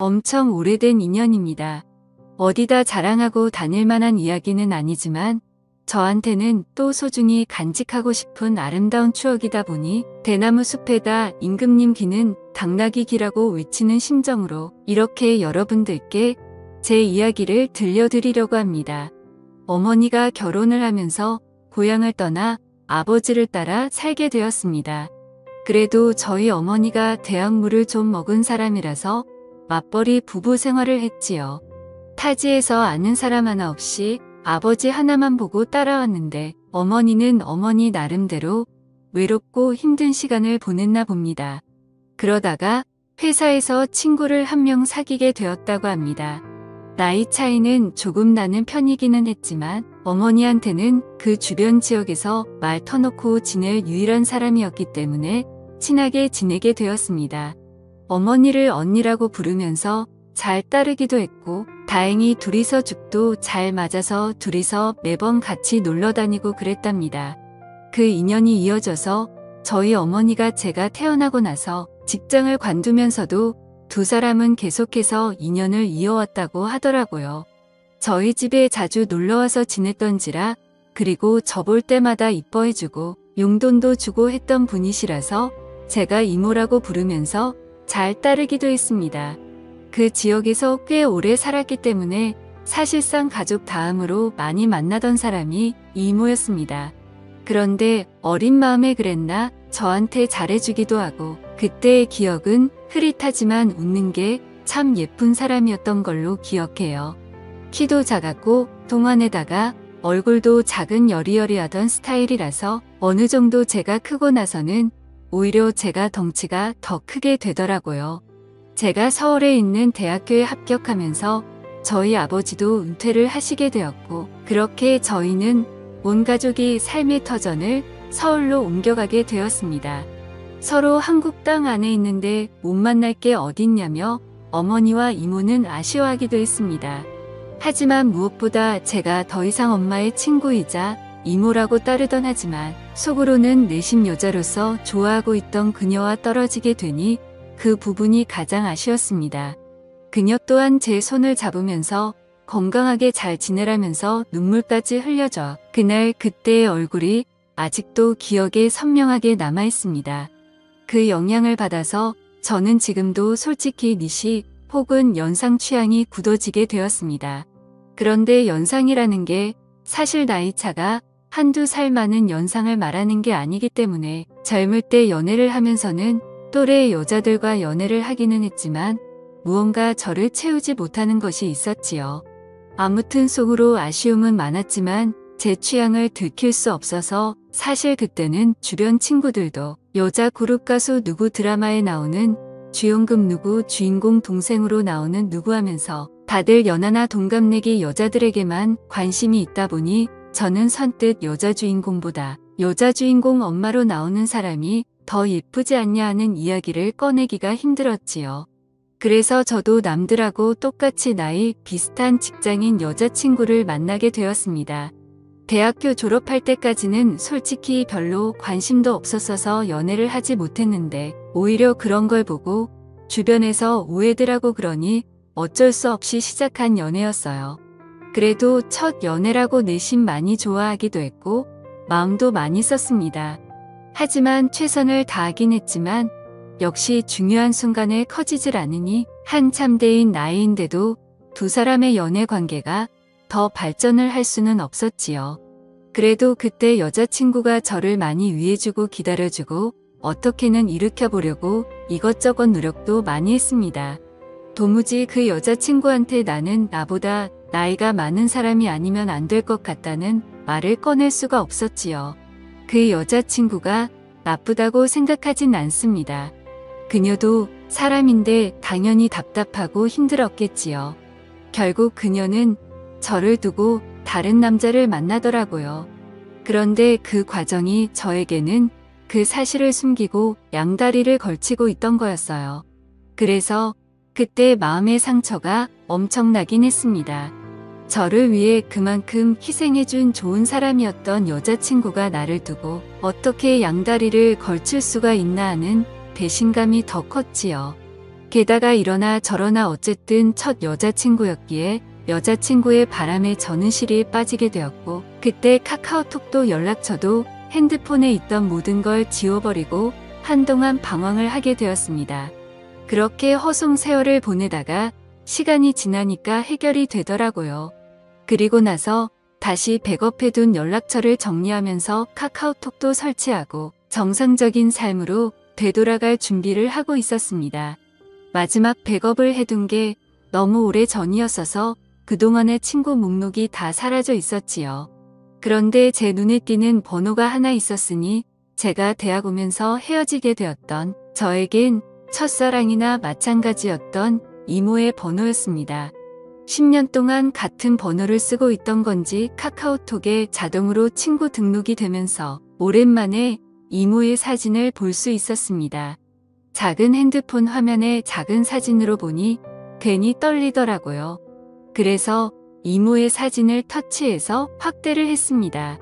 엄청 오래된 인연입니다. 어디다 자랑하고 다닐 만한 이야기는 아니지만 저한테는 또 소중히 간직하고 싶은 아름다운 추억이다 보니 대나무 숲에다 임금님 귀는 당나귀 귀라고 외치는 심정으로 이렇게 여러분들께 제 이야기를 들려드리려고 합니다. 어머니가 결혼을 하면서 고향을 떠나 아버지를 따라 살게 되었습니다. 그래도 저희 어머니가 대학물을 좀 먹은 사람이라서 맞벌이 부부 생활을 했지요. 타지에서 아는 사람 하나 없이 아버지 하나만 보고 따라왔는데 어머니는 어머니 나름대로 외롭고 힘든 시간을 보냈나 봅니다. 그러다가 회사에서 친구를 한 명 사귀게 되었다고 합니다. 나이 차이는 조금 나는 편이기는 했지만 어머니한테는 그 주변 지역에서 말 터놓고 지낼 유일한 사람이었기 때문에 친하게 지내게 되었습니다. 어머니를 언니라고 부르면서 잘 따르기도 했고 다행히 둘이서 죽도 잘 맞아서 둘이서 매번 같이 놀러 다니고 그랬답니다. 그 인연이 이어져서 저희 어머니가 제가 태어나고 나서 직장을 관두면서도 두 사람은 계속해서 인연을 이어왔다고 하더라고요. 저희 집에 자주 놀러와서 지냈던지라 그리고 저 볼 때마다 이뻐해주고 용돈도 주고 했던 분이시라서 제가 이모라고 부르면서 잘 따르기도 했습니다. 그 지역에서 꽤 오래 살았기 때문에 사실상 가족 다음으로 많이 만나던 사람이 이모였습니다. 그런데 어린 마음에 그랬나 저한테 잘해주기도 하고 그때의 기억은 흐릿하지만 웃는 게 참 예쁜 사람이었던 걸로 기억해요. 키도 작았고 동안에다가 얼굴도 작은 여리여리하던 스타일이라서 어느 정도 제가 크고 나서는 오히려 제가 덩치가 더 크게 되더라고요. 제가 서울에 있는 대학교에 합격하면서 저희 아버지도 은퇴를 하시게 되었고 그렇게 저희는 온 가족이 삶의 터전을 서울로 옮겨가게 되었습니다. 서로 한국 땅 안에 있는데 못 만날 게 어딨냐며 어머니와 이모는 아쉬워하기도 했습니다. 하지만 무엇보다 제가 더 이상 엄마의 친구이자 이모라고 따르던 하지만 속으로는 내심 여자로서 좋아하고 있던 그녀와 떨어지게 되니 그 부분이 가장 아쉬웠습니다. 그녀 또한 제 손을 잡으면서 건강하게 잘 지내라면서 눈물까지 흘려줘 그날 그때의 얼굴이 아직도 기억에 선명하게 남아있습니다. 그 영향을 받아서 저는 지금도 솔직히 니시 혹은 연상 취향이 굳어지게 되었습니다. 그런데 연상이라는 게 사실 나이차가 한두 살 많은 연상을 말하는 게 아니기 때문에 젊을 때 연애를 하면서는 또래의 여자들과 연애를 하기는 했지만 무언가 저를 채우지 못하는 것이 있었지요. 아무튼 속으로 아쉬움은 많았지만 제 취향을 들킬 수 없어서 사실 그때는 주변 친구들도 여자 그룹 가수 누구 드라마에 나오는 주연급 누구 주인공 동생으로 나오는 누구 하면서 다들 연하나 동갑내기 여자들에게만 관심이 있다 보니 저는 선뜻 여자 주인공보다 여자 주인공 엄마로 나오는 사람이 더 예쁘지 않냐 하는 이야기를 꺼내기가 힘들었지요. 그래서 저도 남들하고 똑같이 나이 비슷한 직장인 여자친구를 만나게 되었습니다. 대학교 졸업할 때까지는 솔직히 별로 관심도 없었어서 연애를 하지 못했는데 오히려 그런 걸 보고 주변에서 오해들 하고 그러니 어쩔 수 없이 시작한 연애였어요. 그래도 첫 연애라고 내심 많이 좋아하기도 했고 마음도 많이 썼습니다. 하지만 최선을 다하긴 했지만 역시 중요한 순간에 커지질 않으니 한참 대인 나이인데도 두 사람의 연애 관계가 더 발전을 할 수는 없었지요. 그래도 그때 여자친구가 저를 많이 위해주고 기다려주고 어떻게는 일으켜보려고 이것저것 노력도 많이 했습니다. 도무지 그 여자친구한테 나는 나보다 나이가 많은 사람이 아니면 안 될 것 같다는 말을 꺼낼 수가 없었지요. 그 여자친구가 나쁘다고 생각하진 않습니다. 그녀도 사람인데 당연히 답답하고 힘들었겠지요. 결국 그녀는 저를 두고 다른 남자를 만나더라고요. 그런데 그 과정이 저에게는 그 사실을 숨기고 양다리를 걸치고 있던 거였어요. 그래서 그때 마음의 상처가 엄청나긴 했습니다. 저를 위해 그만큼 희생해준 좋은 사람이었던 여자친구가 나를 두고 어떻게 양다리를 걸칠 수가 있나 하는 배신감이 더 컸지요. 게다가 이러나 저러나 어쨌든 첫 여자친구였기에 여자친구의 바람에 저는 실이 빠지게 되었고, 그때 카카오톡도 연락처도 핸드폰에 있던 모든 걸 지워버리고 한동안 방황을 하게 되었습니다. 그렇게 허송 세월을 보내다가 시간이 지나니까 해결이 되더라고요. 그리고 나서 다시 백업해둔 연락처를 정리하면서 카카오톡도 설치하고 정상적인 삶으로 되돌아갈 준비를 하고 있었습니다. 마지막 백업을 해둔 게 너무 오래 전이었어서 그동안의 친구 목록이 다 사라져 있었지요. 그런데 제 눈에 띄는 번호가 하나 있었으니 제가 대학 오면서 헤어지게 되었던, 저에겐 첫사랑이나 마찬가지였던 이모의 번호였습니다. 10년 동안 같은 번호를 쓰고 있던 건지 카카오톡에 자동으로 친구 등록이 되면서 오랜만에 이모의 사진을 볼 수 있었습니다. 작은 핸드폰 화면에 작은 사진으로 보니 괜히 떨리더라고요. 그래서 이모의 사진을 터치해서 확대를 했습니다.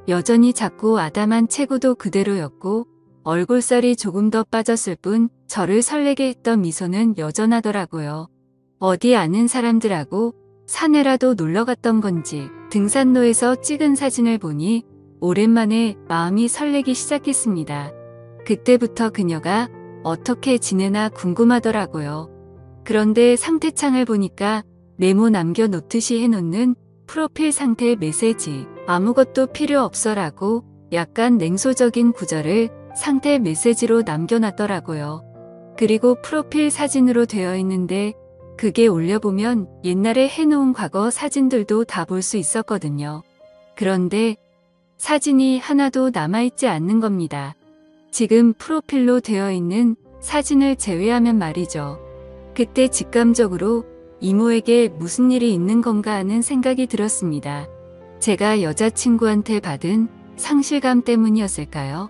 여전히 작고 아담한 체구도 그대로였고 얼굴살이 조금 더 빠졌을 뿐 저를 설레게 했던 미소는 여전하더라고요. 어디 아는 사람들하고 산에라도 놀러 갔던 건지 등산로에서 찍은 사진을 보니 오랜만에 마음이 설레기 시작했습니다. 그때부터 그녀가 어떻게 지내나 궁금하더라고요. 그런데 상태창을 보니까 메모 남겨놓듯이 해놓는 프로필 상태 메시지, 아무것도 필요 없어라고 약간 냉소적인 구절을 상태 메시지로 남겨놨더라고요. 그리고 프로필 사진으로 되어 있는데 그게 올려보면 옛날에 해놓은 과거 사진들도 다 볼 수 있었거든요. 그런데 사진이 하나도 남아있지 않는 겁니다. 지금 프로필로 되어 있는 사진을 제외하면 말이죠. 그때 직감적으로 이모에게 무슨 일이 있는 건가 하는 생각이 들었습니다. 제가 여자친구한테 받은 상실감 때문이었을까요?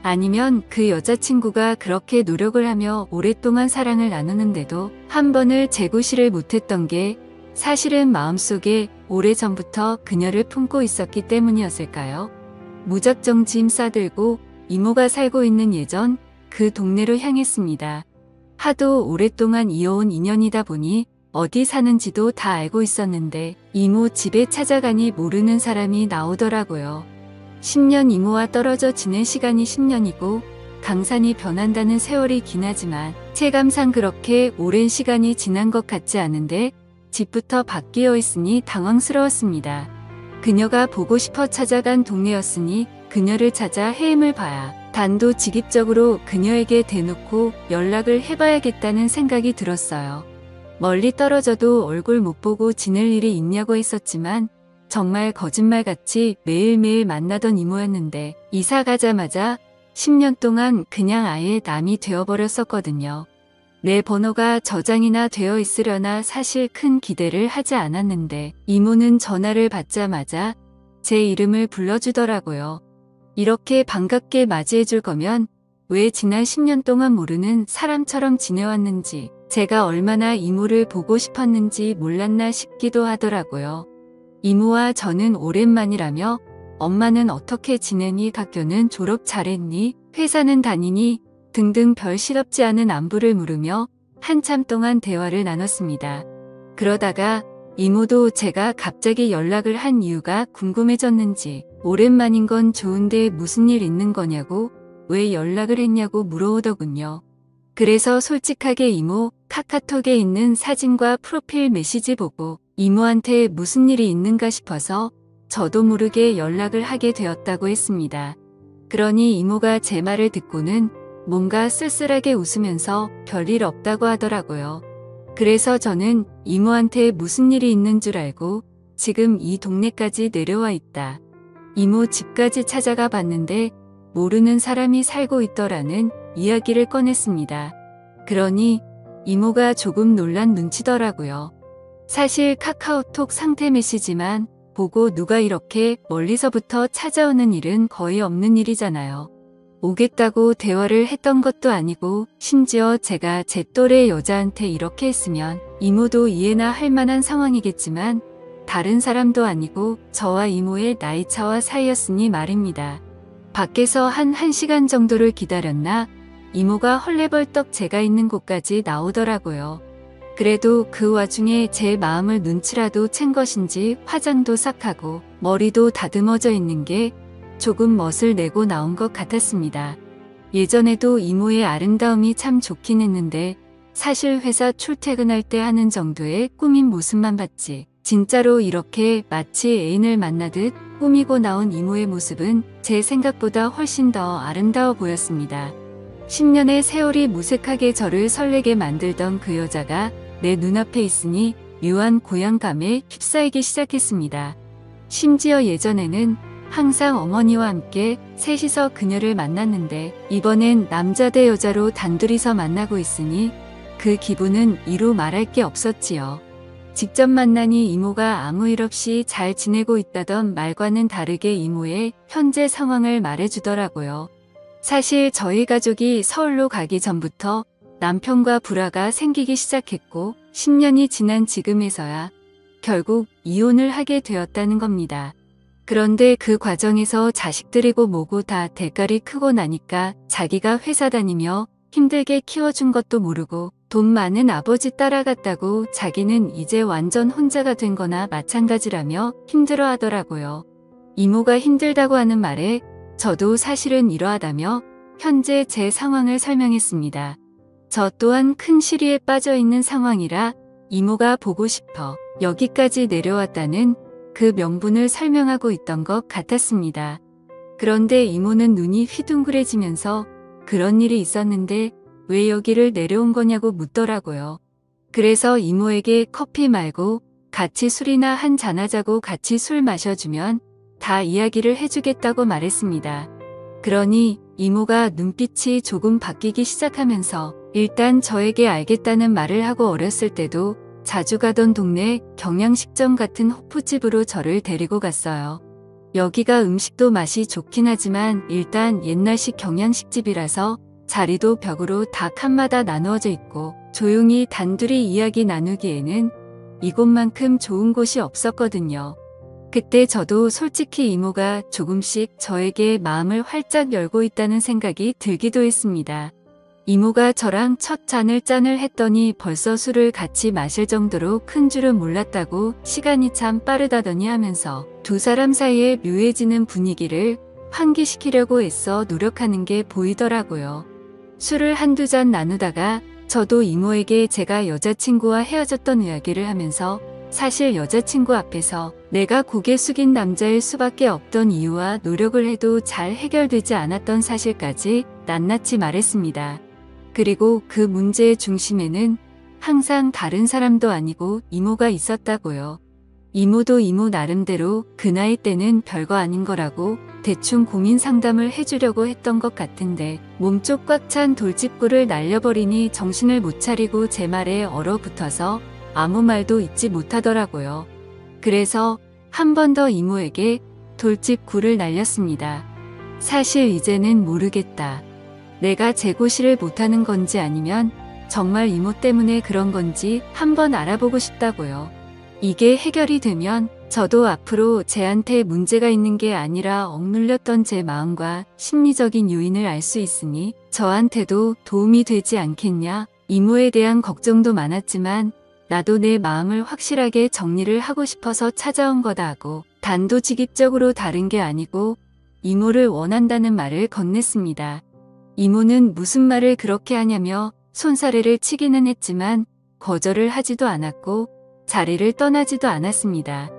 아니면 그 여자친구가 그렇게 노력을 하며 오랫동안 사랑을 나누는데도 한 번을 재구실을 못했던 게 사실은 마음속에 오래전부터 그녀를 품고 있었기 때문이었을까요? 무작정 짐 싸들고 이모가 살고 있는 예전 그 동네로 향했습니다. 하도 오랫동안 이어온 인연이다 보니 어디 사는지도 다 알고 있었는데 이모 집에 찾아가니 모르는 사람이 나오더라고요. 10년 이모와 떨어져 지낸 시간이 10년이고 강산이 변한다는 세월이 기나지만 체감상 그렇게 오랜 시간이 지난 것 같지 않은데 집부터 바뀌어 있으니 당황스러웠습니다. 그녀가 보고 싶어 찾아간 동네였으니 그녀를 찾아 헤엄을 봐야 단도직입적으로 그녀에게 대놓고 연락을 해봐야겠다는 생각이 들었어요. 멀리 떨어져도 얼굴 못 보고 지낼 일이 있냐고 했었지만 정말 거짓말같이 매일매일 만나던 이모였는데 이사 가자마자 10년 동안 그냥 아예 남이 되어버렸었거든요. 내 번호가 저장이나 되어 있으려나 사실 큰 기대를 하지 않았는데 이모는 전화를 받자마자 제 이름을 불러주더라고요. 이렇게 반갑게 맞이해줄 거면 왜 지난 10년 동안 모르는 사람처럼 지내왔는지, 제가 얼마나 이모를 보고 싶었는지 몰랐나 싶기도 하더라고요. 이모와 저는 오랜만이라며 엄마는 어떻게 지내니, 학교는 졸업 잘했니, 회사는 다니니 등등 별 실없지 않은 안부를 물으며 한참 동안 대화를 나눴습니다. 그러다가 이모도 제가 갑자기 연락을 한 이유가 궁금해졌는지 오랜만인 건 좋은데 무슨 일 있는 거냐고, 왜 연락을 했냐고 물어오더군요. 그래서 솔직하게 이모 카카톡에 있는 사진과 프로필 메시지 보고 이모한테 무슨 일이 있는가 싶어서 저도 모르게 연락을 하게 되었다고 했습니다. 그러니 이모가 제 말을 듣고는 뭔가 쓸쓸하게 웃으면서 별일 없다고 하더라고요. 그래서 저는 이모한테 무슨 일이 있는 줄 알고 지금 이 동네까지 내려와 있다. 이모 집까지 찾아가 봤는데 모르는 사람이 살고 있더라는 이야기를 꺼냈습니다. 그러니 이모가 조금 놀란 눈치더라고요. 사실 카카오톡 상태 메시지만 보고 누가 이렇게 멀리서부터 찾아오는 일은 거의 없는 일이잖아요. 오겠다고 대화를 했던 것도 아니고 심지어 제가 제 또래 여자한테 이렇게 했으면 이모도 이해나 할 만한 상황이겠지만 다른 사람도 아니고 저와 이모의 나이차와 사이였으니 말입니다. 밖에서 한 1시간 정도를 기다렸나 이모가 헐레벌떡 제가 있는 곳까지 나오더라고요. 그래도 그 와중에 제 마음을 눈치라도 챈 것인지 화장도 싹 하고 머리도 다듬어져 있는 게 조금 멋을 내고 나온 것 같았습니다. 예전에도 이모의 아름다움이 참 좋긴 했는데 사실 회사 출퇴근할 때 하는 정도의 꾸민 모습만 봤지 진짜로 이렇게 마치 애인을 만나듯 꾸미고 나온 이모의 모습은 제 생각보다 훨씬 더 아름다워 보였습니다. 10년의 세월이 무색하게 저를 설레게 만들던 그 여자가 내 눈앞에 있으니 묘한 고향감에 휩싸이기 시작했습니다. 심지어 예전에는 항상 어머니와 함께 셋이서 그녀를 만났는데 이번엔 남자 대 여자로 단둘이서 만나고 있으니 그 기분은 이루 말할 게 없었지요. 직접 만나니 이모가 아무 일 없이 잘 지내고 있다던 말과는 다르게 이모의 현재 상황을 말해주더라고요. 사실 저희 가족이 서울로 가기 전부터 남편과 불화가 생기기 시작했고 10년이 지난 지금에서야 결국 이혼을 하게 되었다는 겁니다. 그런데 그 과정에서 자식들이고 뭐고 다 대가리 크고 나니까 자기가 회사 다니며 힘들게 키워준 것도 모르고 돈 많은 아버지 따라갔다고 자기는 이제 완전 혼자가 된 거나 마찬가지라며 힘들어 하더라고요. 이모가 힘들다고 하는 말에 저도 사실은 이러하다며 현재 제 상황을 설명했습니다. 저 또한 큰 시리에 빠져 있는 상황이라 이모가 보고 싶어 여기까지 내려왔다는 그 명분을 설명하고 있던 것 같았습니다. 그런데 이모는 눈이 휘둥그레지면서 그런 일이 있었는데 왜 여기를 내려온 거냐고 묻더라고요. 그래서 이모에게 커피 말고 같이 술이나 한잔 하자고 같이 술 마셔주면 다 이야기를 해주겠다고 말했습니다. 그러니 이모가 눈빛이 조금 바뀌기 시작하면서 일단 저에게 알겠다는 말을 하고 어렸을 때도 자주 가던 동네 경양식점 같은 호프집으로 저를 데리고 갔어요. 여기가 음식도 맛이 좋긴 하지만 일단 옛날식 경양식집이라서 자리도 벽으로 다 칸마다 나누어져 있고 조용히 단둘이 이야기 나누기에는 이곳만큼 좋은 곳이 없었거든요. 그때 저도 솔직히 이모가 조금씩 저에게 마음을 활짝 열고 있다는 생각이 들기도 했습니다. 이모가 저랑 첫 짠을 했더니 벌써 술을 같이 마실 정도로 큰 줄은 몰랐다고 시간이 참 빠르다더니 하면서 두 사람 사이에 묘해지는 분위기를 환기시키려고 애써 노력하는 게 보이더라고요. 술을 한두 잔 나누다가 저도 이모에게 제가 여자친구와 헤어졌던 이야기를 하면서 사실 여자친구 앞에서 내가 고개 숙인 남자일 수밖에 없던 이유와 노력을 해도 잘 해결되지 않았던 사실까지 낱낱이 말했습니다. 그리고 그 문제의 중심에는 항상 다른 사람도 아니고 이모가 있었다고요. 이모도 이모 나름대로 그 나이 때는 별거 아닌 거라고 대충 고민 상담을 해주려고 했던 것 같은데 몸쪽 꽉 찬 돌직구를 날려버리니 정신을 못 차리고 제 말에 얼어붙어서 아무 말도 잊지 못하더라고요. 그래서 한 번 더 이모에게 돌직구를 날렸습니다. 사실 이제는 모르겠다. 내가 재고시를 못하는 건지 아니면 정말 이모 때문에 그런 건지 한번 알아보고 싶다고요. 이게 해결이 되면 저도 앞으로 쟤한테 문제가 있는 게 아니라 억눌렸던 제 마음과 심리적인 요인을 알 수 있으니 저한테도 도움이 되지 않겠냐. 이모에 대한 걱정도 많았지만 나도 내 마음을 확실하게 정리를 하고 싶어서 찾아온 거다 하고 단도직입적으로 다른 게 아니고 이모를 원한다는 말을 건넸습니다. 이모는 무슨 말을 그렇게 하냐며 손사래를 치기는 했지만 거절을 하지도 않았고 자리를 떠나지도 않았습니다.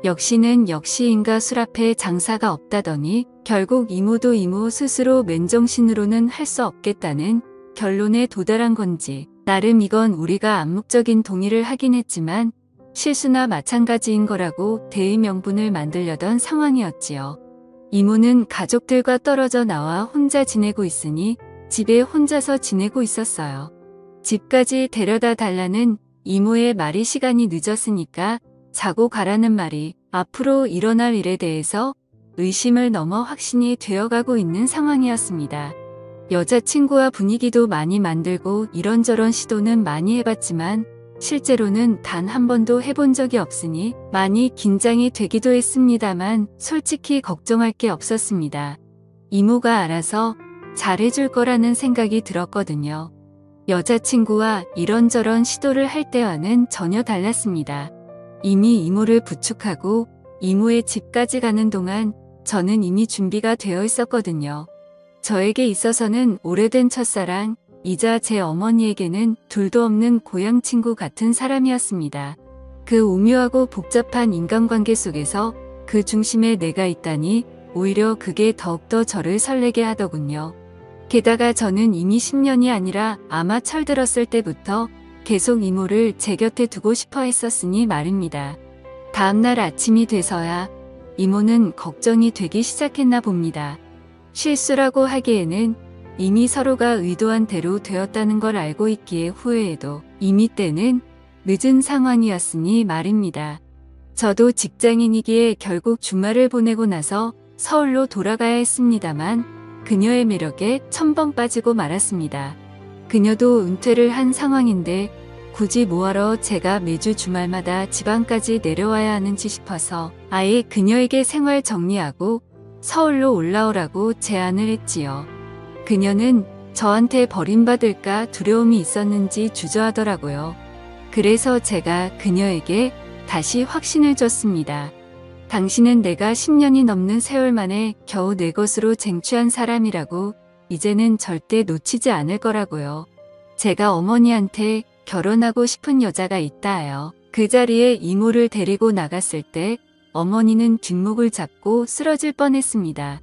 역시는 역시인가 술 앞에 장사가 없다더니 결국 이모도 이모 스스로 맨정신으로는 할 수 없겠다는 결론에 도달한 건지 나름 이건 우리가 암묵적인 동의를 하긴 했지만 실수나 마찬가지인 거라고 대의 명분을 만들려던 상황이었지요. 이모는 가족들과 떨어져 나와 혼자 지내고 있으니 집에 혼자서 지내고 있었어요. 집까지 데려다 달라는 이모의 말이 시간이 늦었으니까 자고 가라는 말이 앞으로 일어날 일에 대해서 의심을 넘어 확신이 되어가고 있는 상황이었습니다. 여자친구와 분위기도 많이 만들고 이런저런 시도는 많이 해봤지만 실제로는 단 한 번도 해본 적이 없으니 많이 긴장이 되기도 했습니다만 솔직히 걱정할 게 없었습니다. 이모가 알아서 잘해줄 거라는 생각이 들었거든요. 여자친구와 이런저런 시도를 할 때와는 전혀 달랐습니다. 이미 이모를 부축하고 이모의 집까지 가는 동안 저는 이미 준비가 되어 있었거든요. 저에게 있어서는 오래된 첫사랑이자 제 어머니에게는 둘도 없는 고향 친구 같은 사람이었습니다. 그 오묘하고 복잡한 인간관계 속에서 그 중심에 내가 있다니 오히려 그게 더욱더 저를 설레게 하더군요. 게다가 저는 이미 10년이 아니라 아마 철들었을 때부터 계속 이모를 제 곁에 두고 싶어 했었으니 말입니다. 다음날 아침이 돼서야 이모는 걱정이 되기 시작했나 봅니다. 실수라고 하기에는 이미 서로가 의도한 대로 되었다는 걸 알고 있기에 후회해도 이미 때는 늦은 상황이었으니 말입니다. 저도 직장인이기에 결국 주말을 보내고 나서 서울로 돌아가야 했습니다만 그녀의 매력에 천번 빠지고 말았습니다. 그녀도 은퇴를 한 상황인데 굳이 뭐하러 제가 매주 주말마다 지방까지 내려와야 하는지 싶어서 아예 그녀에게 생활 정리하고 서울로 올라오라고 제안을 했지요. 그녀는 저한테 버림받을까 두려움이 있었는지 주저하더라고요. 그래서 제가 그녀에게 다시 확신을 줬습니다. 당신은 내가 10년이 넘는 세월 만에 겨우 내 것으로 쟁취한 사람이라고 이제는 절대 놓치지 않을 거라고요. 제가 어머니한테 결혼하고 싶은 여자가 있다요. 그 자리에 이모를 데리고 나갔을 때 어머니는 뒷목을 잡고 쓰러질 뻔했습니다.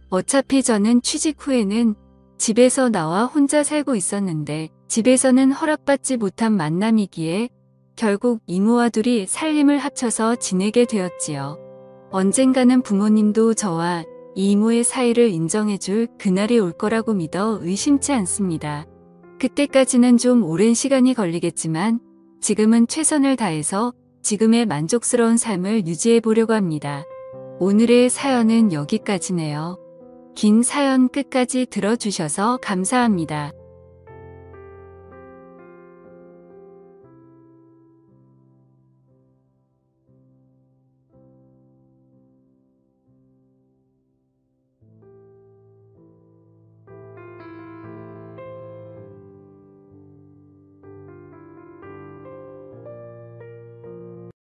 어차피 저는 취직 후에는 집에서 나와 혼자 살고 있었는데 집에서는 허락받지 못한 만남이기에 결국 이모와 둘이 살림을 합쳐서 지내게 되었지요. 언젠가는 부모님도 저와 이 이모의 사이를 인정해줄 그날이 올 거라고 믿어 의심치 않습니다. 그때까지는 좀 오랜 시간이 걸리겠지만 지금은 최선을 다해서 지금의 만족스러운 삶을 유지해 보려고 합니다. 오늘의 사연은 여기까지네요. 긴 사연 끝까지 들어주셔서 감사합니다.